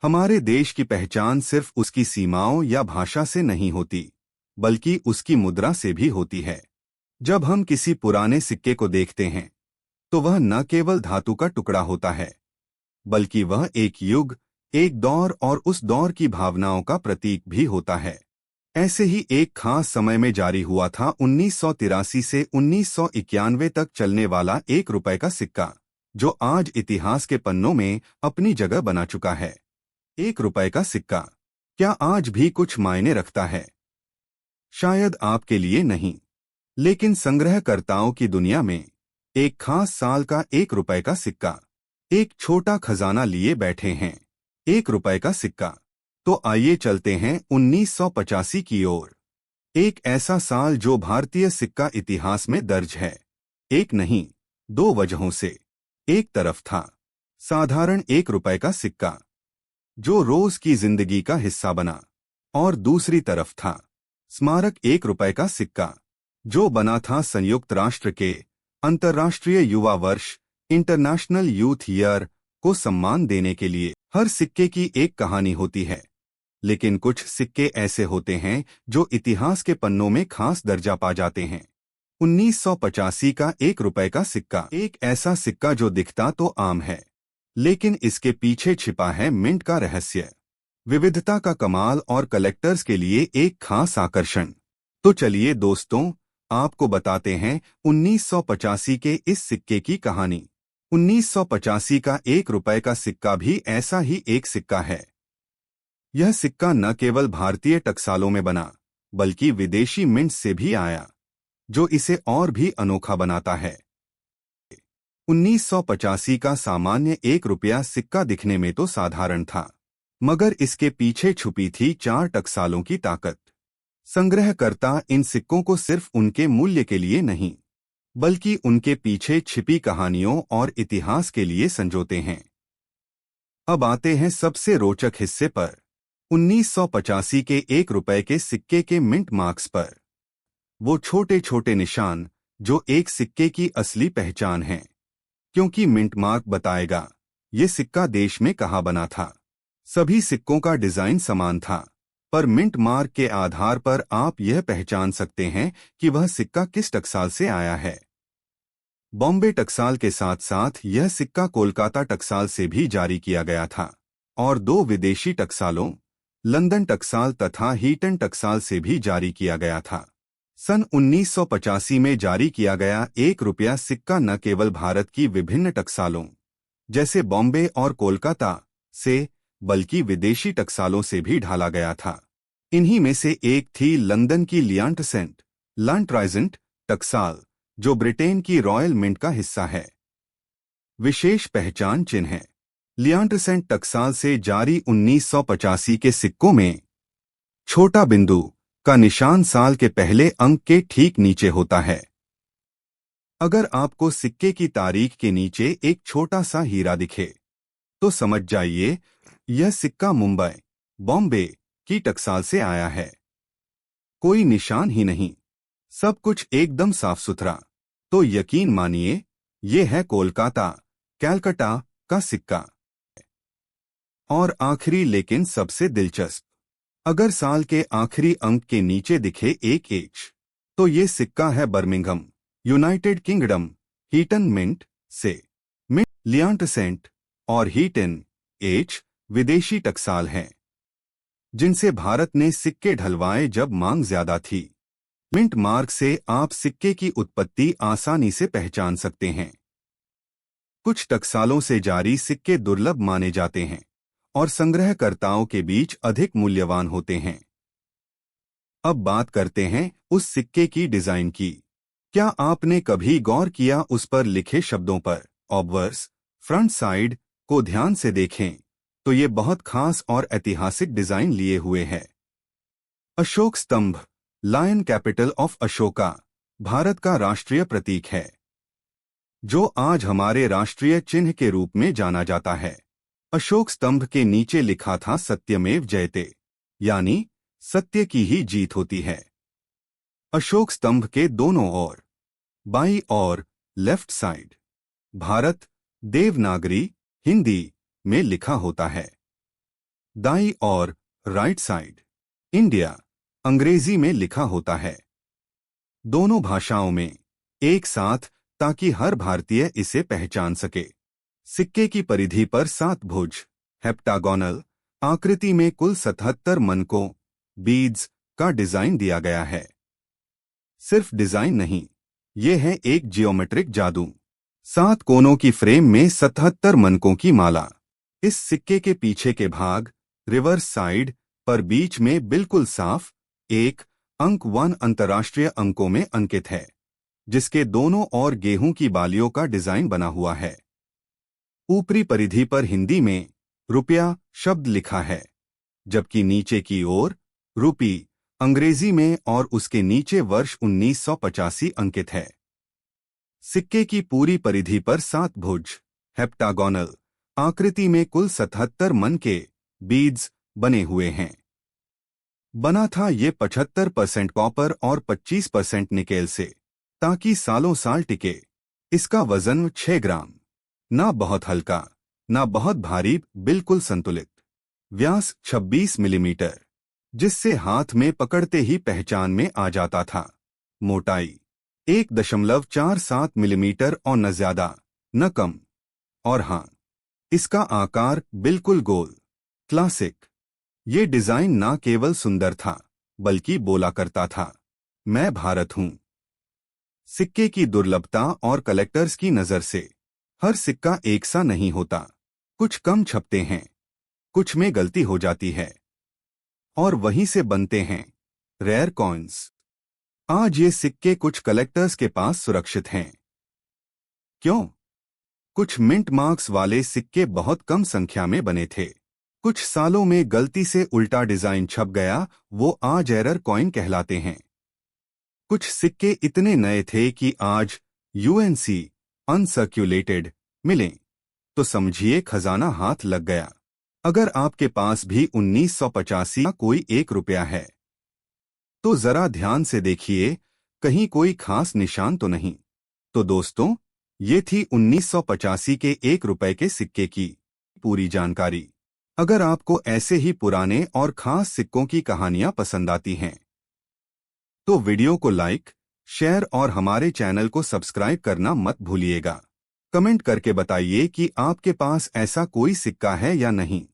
हमारे देश की पहचान सिर्फ उसकी सीमाओं या भाषा से नहीं होती, बल्कि उसकी मुद्रा से भी होती है। जब हम किसी पुराने सिक्के को देखते हैं, तो वह न केवल धातु का टुकड़ा होता है, बल्कि वह एक युग, एक दौर और उस दौर की भावनाओं का प्रतीक भी होता है। ऐसे ही एक खास समय में जारी हुआ था 1983 से 1991 तक चलने वाला ₹1 का सिक्का, जो आज इतिहास के पन्नों में अपनी जगह बना चुका है। ₹1 का सिक्का क्या आज भी कुछ मायने रखता है? शायद आपके लिए नहीं, लेकिन संग्रहकर्ताओं की दुनिया में एक खास साल का ₹1 का सिक्का एक छोटा खजाना लिए बैठे हैं। ₹1 का सिक्का। तो आइए चलते हैं 1985 की ओर। एक ऐसा साल जो भारतीय सिक्का इतिहास में दर्ज है। एक नहीं, दो वजहों से। एक तरफ था साधारण ₹1 का सिक्का, जो रोज की जिंदगी का हिस्सा बना, और दूसरी तरफ था स्मारक ₹1 का सिक्का, जो बना था संयुक्त राष्ट्र के अंतर्राष्ट्रीय युवा वर्ष इंटरनेशनल यूथ ईयर को सम्मान देने के लिए। हर सिक्के की एक कहानी होती है, लेकिन कुछ सिक्के ऐसे होते हैं जो इतिहास के पन्नों में खास दर्जा पा जाते हैं। 1985 का ₹1 का सिक्का एक ऐसा सिक्का जो दिखता तो आम है, लेकिन इसके पीछे छिपा है मिंट का रहस्य, विविधता का कमाल और कलेक्टर्स के लिए एक खास आकर्षण। तो चलिए दोस्तों, आपको बताते हैं 1985 के इस सिक्के की कहानी। 1985 का ₹1 का सिक्का भी ऐसा ही एक सिक्का है। यह सिक्का न केवल भारतीय टकसालों में बना, बल्कि विदेशी मिंट से भी आया, जो इसे और भी अनोखा बनाता है। 1985 का सामान्य ₹1 सिक्का दिखने में तो साधारण था, मगर इसके पीछे छुपी थी 4 टकसालों की ताकत। संग्रहकर्ता इन सिक्कों को सिर्फ उनके मूल्य के लिए नहीं, बल्कि उनके पीछे छिपी कहानियों और इतिहास के लिए संजोते हैं। अब आते हैं सबसे रोचक हिस्से पर, 1985 के ₹1 के सिक्के के मिंट मार्क्स पर। वो छोटे छोटे निशान जो एक सिक्के की असली पहचान हैं, क्योंकि मिंट मार्क बताएगा ये सिक्का देश में कहाँ बना था। सभी सिक्कों का डिजाइन समान था, पर मिंट मार्क के आधार पर आप यह पहचान सकते हैं कि वह सिक्का किस टकसाल से आया है। बॉम्बे टकसाल के साथ साथ यह सिक्का कोलकाता टकसाल से भी जारी किया गया था, और 2 विदेशी टकसालों, लंदन टकसाल तथा हीटन टकसाल से भी जारी किया गया था। सन 1985 में जारी किया गया ₹1 सिक्का न केवल भारत की विभिन्न टकसालों, जैसे बॉम्बे और कोलकाता से, बल्कि विदेशी टकसालों से भी ढाला गया था। इन्हीं में से एक थी लंदन की लियांटसेंट लंट्राइजेंट टकसाल, जो ब्रिटेन की रॉयल मिंट का हिस्सा है। विशेष पहचान चिन्ह। लियांटसेंट टकसाल से जारी 1985 के सिक्कों में छोटा बिंदु का निशान साल के पहले अंक के ठीक नीचे होता है। अगर आपको सिक्के की तारीख के नीचे एक छोटा सा हीरा दिखे, तो समझ जाइए यह सिक्का मुंबई, बॉम्बे की टकसाल से आया है। कोई निशान ही नहीं, सब कुछ एकदम साफ सुथरा। तो यकीन मानिए, ये है कोलकाता, कैलकाटा का सिक्का। और आखिरी लेकिन सबसे दिलचस्प, अगर साल के आखिरी अंक के नीचे दिखे एक एच, तो ये सिक्का है Birmingham, United Kingdom, Heaton Mint से। मिंट, लियांटसेंट और हीटन एच विदेशी टकसाल हैं, जिनसे भारत ने सिक्के ढलवाए जब मांग ज्यादा थी। मिंट मार्क से आप सिक्के की उत्पत्ति आसानी से पहचान सकते हैं। कुछ टकसालों से जारी सिक्के दुर्लभ माने जाते हैं और संग्रहकर्ताओं के बीच अधिक मूल्यवान होते हैं। अब बात करते हैं उस सिक्के की डिजाइन की। क्या आपने कभी गौर किया उस पर लिखे शब्दों पर? ऑब्वर्स फ्रंट साइड को ध्यान से देखें तो ये बहुत खास और ऐतिहासिक डिजाइन लिए हुए है। अशोक स्तंभ, lion capital of Ashoka, Bharat का राष्ट्रीय प्रतीक है, जो आज हमारे राष्ट्रीय चिन्ह के रूप में जाना जाता है। अशोक स्तंभ के नीचे लिखा था सत्यमेव जयते, यानी सत्य की ही जीत होती है। अशोक स्तंभ के दोनों ओर, बाईं ओर लेफ्ट साइड, भारत देवनागरी हिंदी में लिखा होता है। दाईं और राइट साइड इंडिया अंग्रेजी में लिखा होता है, दोनों भाषाओं में एक साथ, ताकि हर भारतीय इसे पहचान सके। सिक्के की परिधि पर 7 भुज हेप्टागोनल आकृति में कुल 77 मनकों बीड्स का डिजाइन दिया गया है। सिर्फ डिजाइन नहीं, ये है एक जियोमेट्रिक जादू। 7 कोनों की फ्रेम में 77 मनकों की माला। इस सिक्के के पीछे के भाग रिवर्स साइड पर बीच में बिल्कुल साफ एक अंक 1 अंतर्राष्ट्रीय अंकों में अंकित है, जिसके दोनों ओर गेहूं की बालियों का डिजाइन बना हुआ है। ऊपरी परिधि पर हिंदी में रुपया शब्द लिखा है, जबकि नीचे की ओर रुपी अंग्रेजी में और उसके नीचे वर्ष 1985 अंकित है। सिक्के की पूरी परिधि पर 7 भुज हेप्टागोनल आकृति में कुल 77 मन के बीड्स बने हुए हैं। बना था ये 75% कॉपर और 25% निकेल से, ताकि सालों साल टिके। इसका वजन 6 ग्राम, ना बहुत हल्का ना बहुत भारी, बिल्कुल संतुलित। व्यास 26 मिलीमीटर, जिससे हाथ में पकड़ते ही पहचान में आ जाता था। मोटाई 1.47 मिलीमीटर और न ज्यादा न कम। और हाँ, इसका आकार बिल्कुल गोल, क्लासिक। ये डिजाइन ना केवल सुंदर था, बल्कि बोला करता था, मैं भारत हूं। सिक्के की दुर्लभता और कलेक्टर्स की नजर से हर सिक्का एक सा नहीं होता। कुछ कम छपते हैं, कुछ में गलती हो जाती है, और वहीं से बनते हैं रेयर कॉइन्स। आज ये सिक्के कुछ कलेक्टर्स के पास सुरक्षित हैं। क्यों? कुछ मिंट मार्क्स वाले सिक्के बहुत कम संख्या में बने थे। कुछ सालों में गलती से उल्टा डिजाइन छप गया, वो आज एरर कॉइन कहलाते हैं। कुछ सिक्के इतने नए थे कि आज यूएनसी अनसर्क्यूलेटेड मिलें, तो समझिए खजाना हाथ लग गया। अगर आपके पास भी 1985 का कोई 1 रुपया है, तो जरा ध्यान से देखिए, कहीं कोई खास निशान तो नहीं। तो दोस्तों, ये थी 1985 के 1 रुपए के सिक्के की पूरी जानकारी। अगर आपको ऐसे ही पुराने और खास सिक्कों की कहानियां पसंद आती हैं, तो वीडियो को लाइक, शेयर और हमारे चैनल को सब्सक्राइब करना मत भूलिएगा। कमेंट करके बताइए कि आपके पास ऐसा कोई सिक्का है या नहीं।